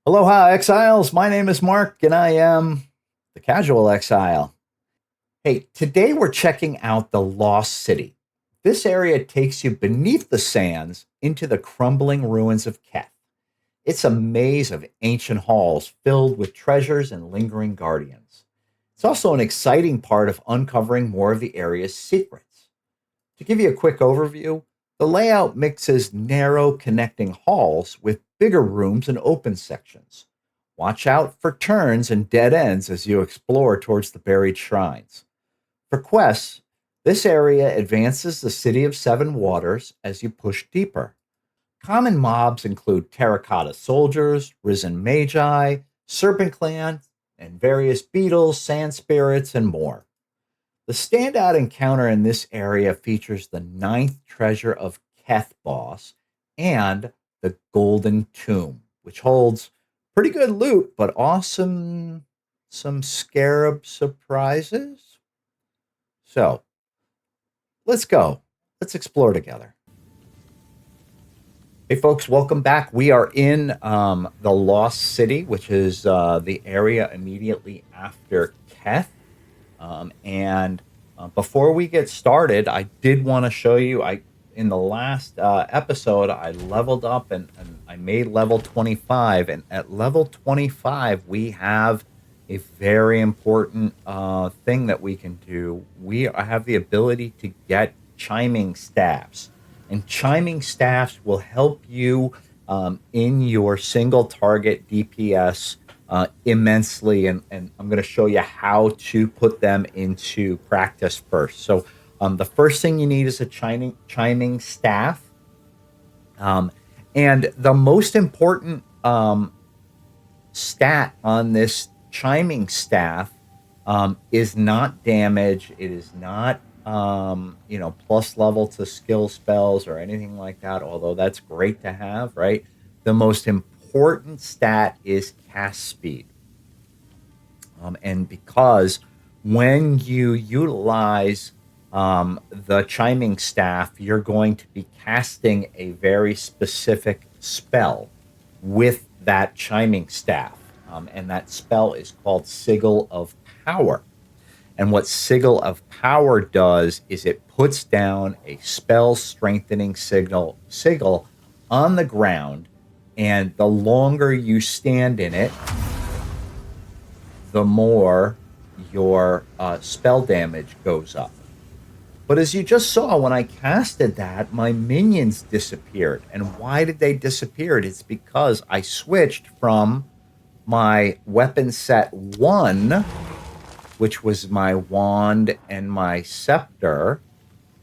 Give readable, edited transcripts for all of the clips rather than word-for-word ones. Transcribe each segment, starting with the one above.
Aloha, Exiles. My name is Mark, and I am the Casual Exile. Hey, today we're checking out the Lost City. This area takes you beneath the sands into the crumbling ruins of Keth. It's a maze of ancient halls filled with treasures and lingering guardians. It's also an exciting part of uncovering more of the area's secrets. To give you a quick overview, the layout mixes narrow connecting halls with bigger rooms and open sections. Watch out for turns and dead ends as you explore towards the buried shrines. For quests, this area advances the City of Seven Waters as you push deeper. Common mobs include Terracotta Soldiers, Risen Magi, Serpent Clan, and various beetles, sand spirits, and more. The standout encounter in this area features the Ninth Treasure of Keth boss and the Golden Tomb, which holds pretty good loot, but awesome some scarab surprises. So let's go. Let's explore together. Hey, folks, welcome back. We are in the Lost City, which is the area immediately after Keth. And before we get started, I did want to show you. In the last episode, I leveled up and I made level 25. And at level 25, we have a very important thing that we can do. We have the ability to get chiming staffs, and chiming staffs will help you in your single target DPS immensely, and I'm going to show you how to put them into practice first. So the first thing you need is a chiming staff, and the most important stat on this chiming staff is not damage. It is not plus level to skill spells or anything like that, although that's great to have, right? The most important stat is cast speed. And because when you utilize the chiming staff, you're going to be casting a very specific spell with that chiming staff. And that spell is called Sigil of Power. And what Sigil of Power does is it puts down a spell strengthening sigil on the ground, and the longer you stand in it, the more your spell damage goes up. But as you just saw, when I casted that, my minions disappeared. And why did they disappear? It's because I switched from my weapon set 1, which was my wand and my scepter,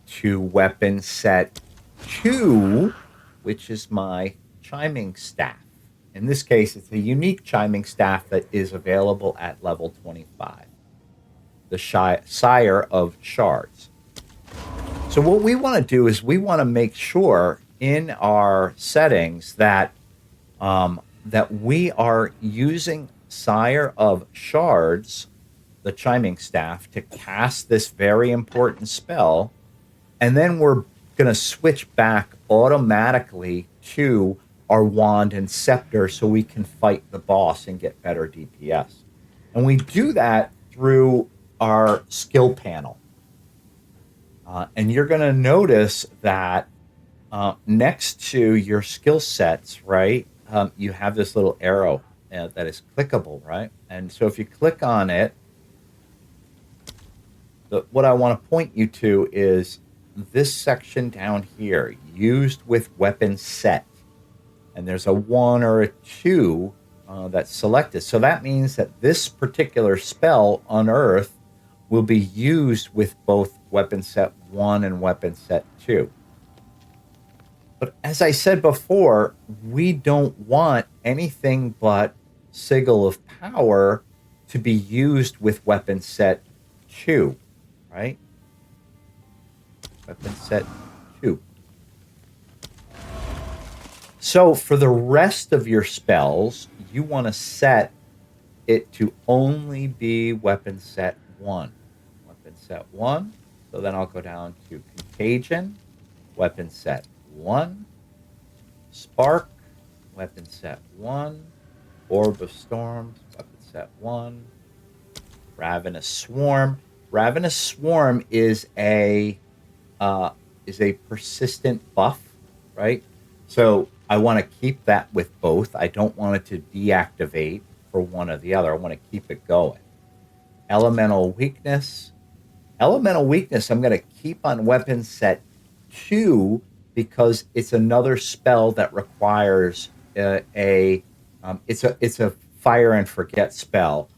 to weapon set 2, which is my chiming staff. In this case, it's a unique chiming staff that is available at level 25, the Sire of Shards. So what we want to do is we want to make sure in our settings that that we are using Sire of Shards, the chiming staff, to cast this very important spell, and then we're going to switch back automatically to our wand and scepter so we can fight the boss and get better DPS. And we do that through our skill panel. And you're going to notice that next to your skill sets, right, you have this little arrow that is clickable, right? And so if you click on it, what I want to point you to is this section down here, used with weapon set. And there's a 1 or a 2 that's selected. So that means that this particular spell, Unearth, will be used with both weapon set 1 and weapon set 2. But as I said before, we don't want anything but Sigil of Power to be used with weapon set 2, right? Weapon set 2. So for the rest of your spells, you want to set it to only be weapon set 1. Weapon set 1. So then I'll go down to Contagion, weapon set 1. Spark, weapon set 1. Orb of Storms, weapon set 1. Ravenous Swarm. Ravenous Swarm is a persistent buff, right? So I want to keep that with both. I don't want it to deactivate for one or the other. I want to keep it going. Elemental Weakness. Elemental Weakness I'm going to keep on weapon set 2 because it's another spell that requires it's a fire and forget spell.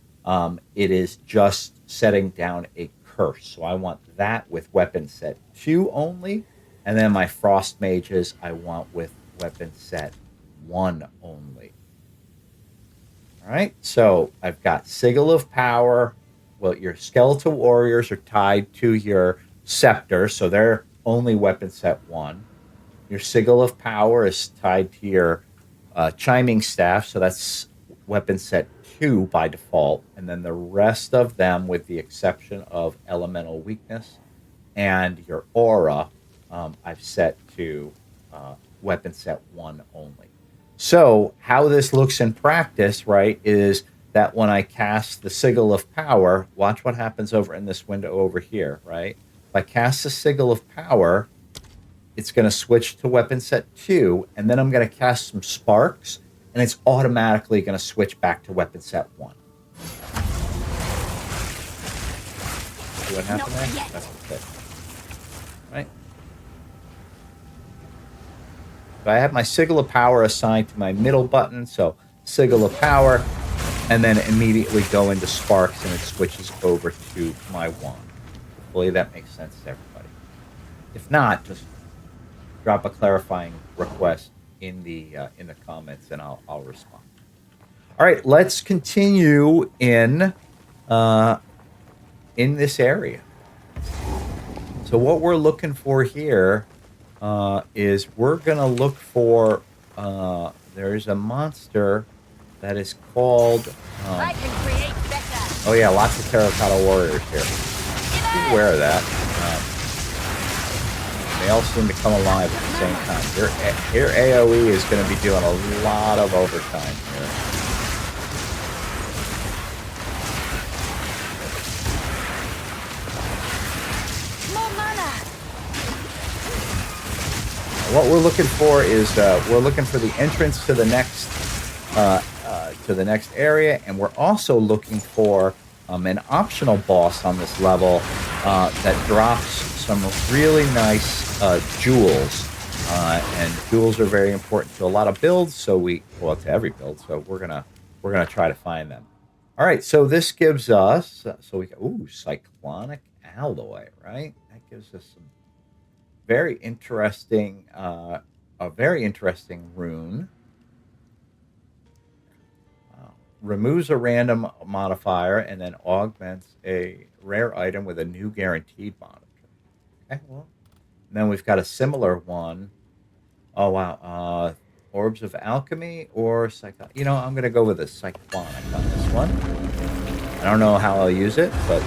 It is just setting down a curse. So I want that with weapon set 2 only. And then my Frost Mages I want with weapon set 1 only. All right, so I've got Sigil of Power. Well, your Skeletal Warriors are tied to your Scepter, so they're only weapon set 1. Your Sigil of Power is tied to your Chiming Staff, so that's weapon set 2 by default. And then the rest of them, with the exception of Elemental Weakness and your Aura, I've set to weapon set 1 only. So how this looks in practice, right, is that when I cast the Sigil of Power, watch what happens over in this window over here, right? If I cast the Sigil of Power, it's going to switch to weapon set 2, and then I'm going to cast some Sparks, and it's automatically going to switch back to weapon set 1. See what happened there? That's okay. Right? So I have my Sigil of Power assigned to my middle button, so Sigil of Power, and then immediately go into Sparks, and it switches over to my wand. Hopefully that makes sense to everybody. If not, just drop a clarifying request in the comments, and I'll respond. All right, let's continue in this area. So what we're looking for here is we're gonna look for there's a monster that is called I can create better. oh yeah, lots of Terracotta Warriors here. Be aware of that. They all seem to come alive at the same time. Your AoE is going to be doing a lot of overtime here. More mana. What we're looking for is we're looking for the entrance to the next area, and we're also looking for an optional boss on this level that drops some really nice jewels, and jewels are very important to a lot of builds. So to every build. So we're gonna try to find them. All right. So this gives us cyclonic alloy, right? That gives us some very interesting, a very interesting rune. Removes a random modifier and then augments a rare item with a new guaranteed modifier. Okay, well, and then we've got a similar one. Oh wow, Orbs of Alchemy or Cyclonic. I'm gonna go with a Cyclonic on this one. I don't know how I'll use it, but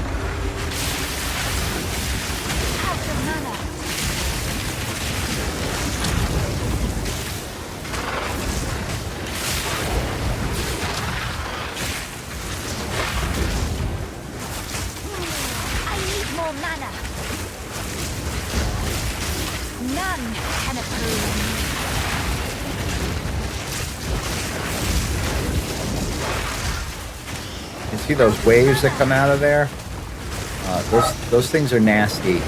see those waves that come out of there? Those things are nasty.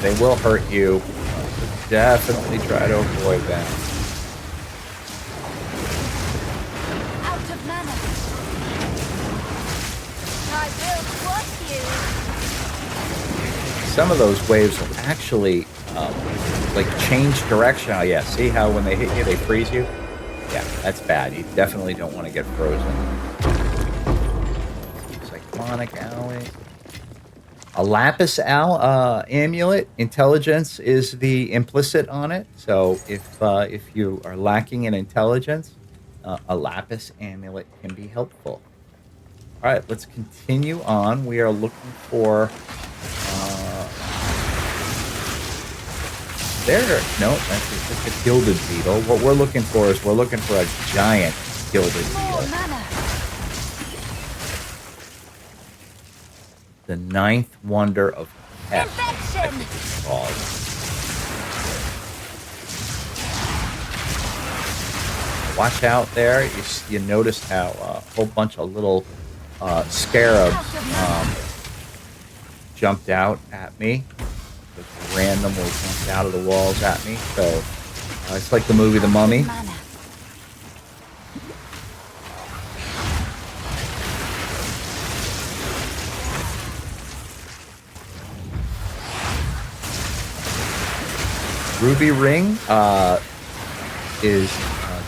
They will hurt you. So definitely try to avoid them. Out of mana. I will crush you. Some of those waves will actually change direction. Oh yeah, see how when they hit you, they freeze you? Yeah, that's bad. You definitely don't want to get frozen. Alley. A lapis amulet. Intelligence is the implicit on it. So if you are lacking in intelligence, a lapis amulet can be helpful. All right, let's continue on. We are looking for that's just a gilded beetle. What we're looking for is a giant gilded beetle. the ninth wonder of Keth, I Infection! think it's called. Watch out there. You notice how a whole bunch of little scarabs jumped out at me. Just randomly jumped out of the walls at me. So it's like the movie The Mummy. Mana. Ruby Ring is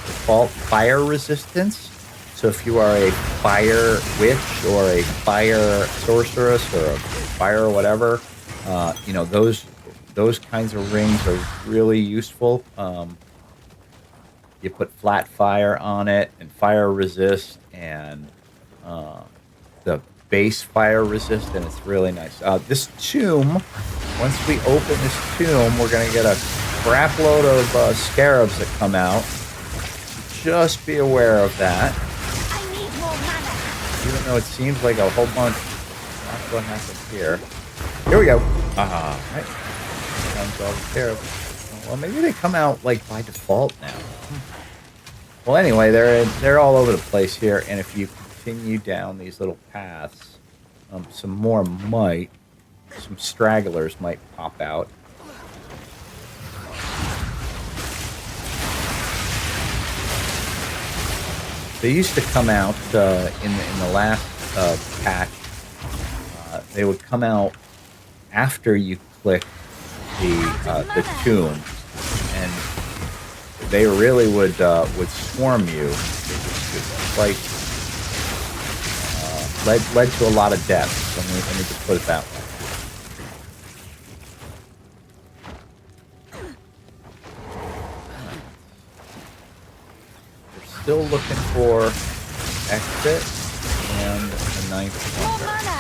default fire resistance. So if you are a fire witch or a fire sorceress or a fire whatever, you know, those kinds of rings are really useful. You put flat fire on it and fire resist and the base fire resist, and it's really nice. This tomb, once we open this tomb, we're going to get a crap load of scarabs that come out. Just be aware of that. I need more mana. Even though it seems like a whole bunch, that's what happened here. Here we go. Right. Comes all the scarabs. Well, maybe they come out like by default now. Well, anyway, they're all over the place here, and if you continue down these little paths, some more some stragglers might pop out. They used to come out in the last patch. They would come out after you click the tomb, and they really would swarm you. It's like led to a lot of deaths. Let me just put it that way. Still looking for exit and the ninth More wonder. mana.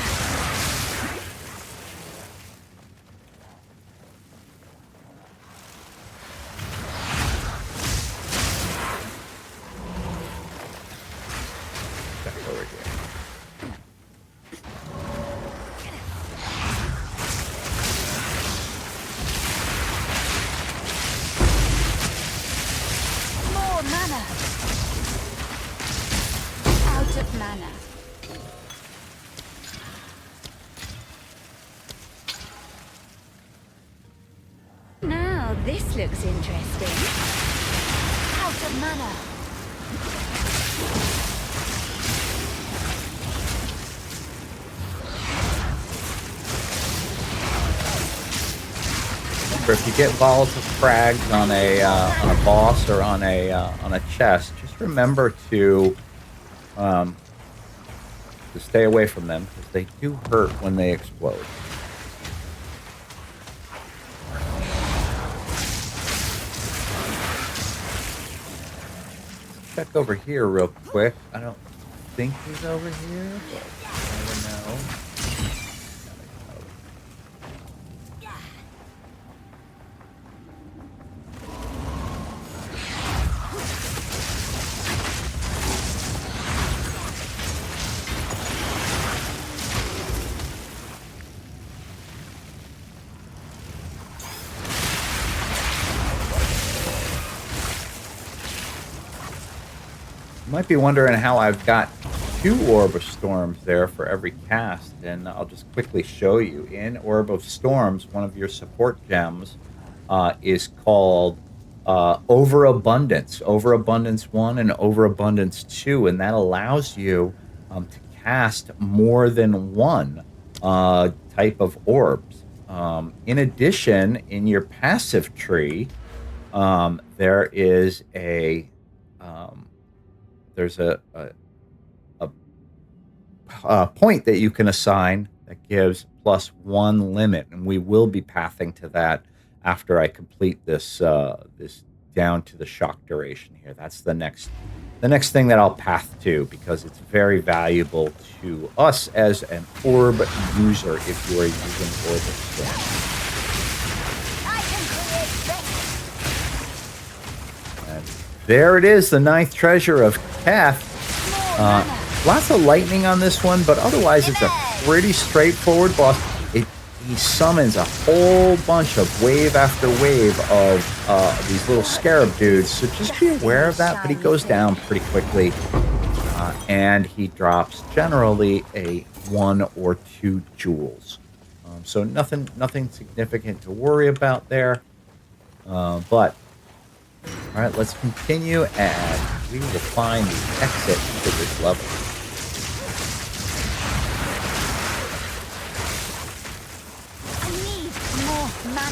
Check over here. More mana. Out of mana. Now this looks interesting. Out of mana. Remember, if you get volatile frags on a boss or on a chest, just remember to stay away from them because they do hurt when they explode. Check over here real quick. I don't think he's over here, but you never know. You might be wondering how I've got 2 Orb of Storms there for every cast, and I'll just quickly show you. In Orb of Storms, one of your support gems is called Overabundance. Overabundance 1 and Overabundance 2, and that allows you to cast more than one type of orbs. In addition, in your passive tree, there is there's a point that you can assign that gives +1 limit, and we will be pathing to that after I complete this this down to the shock duration here. That's the next thing that I'll path to, because it's very valuable to us as an orb user if you are using Orb of Storm. I can create better. And there it is, the Ninth Treasure of Keth. More mana. Lots of lightning on this one, but otherwise it's a pretty straightforward boss. He summons a whole bunch of wave after wave of these little scarab dudes, so just be aware of that, but he goes down pretty quickly, and he drops generally a 1 or 2 jewels. So nothing significant to worry about there, but all right, let's continue, and we will find the exit to this level. Mana.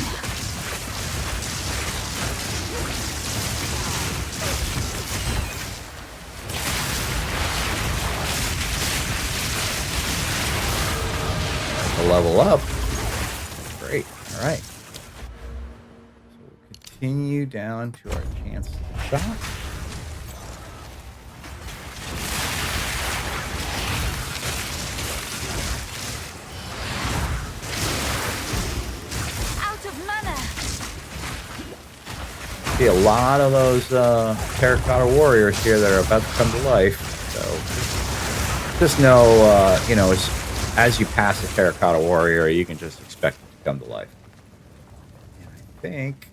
To level up. Great. All right. So we'll continue down to our chance to the shop. See a lot of those terracotta warriors here that are about to come to life. So just know, you know, as you pass a terracotta warrior, you can just expect it to come to life. And I think,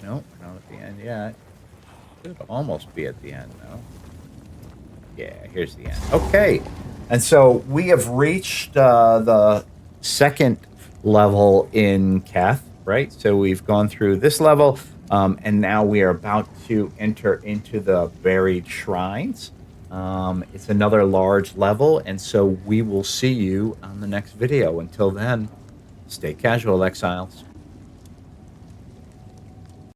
nope, not at the end yet. Should almost be at the end though. Yeah, here's the end. Okay, and so we have reached the second level in Keth, right? So we've gone through this level. And now we are about to enter into the buried shrines. It's another large level, and so we will see you on the next video. Until then, stay casual, Exiles.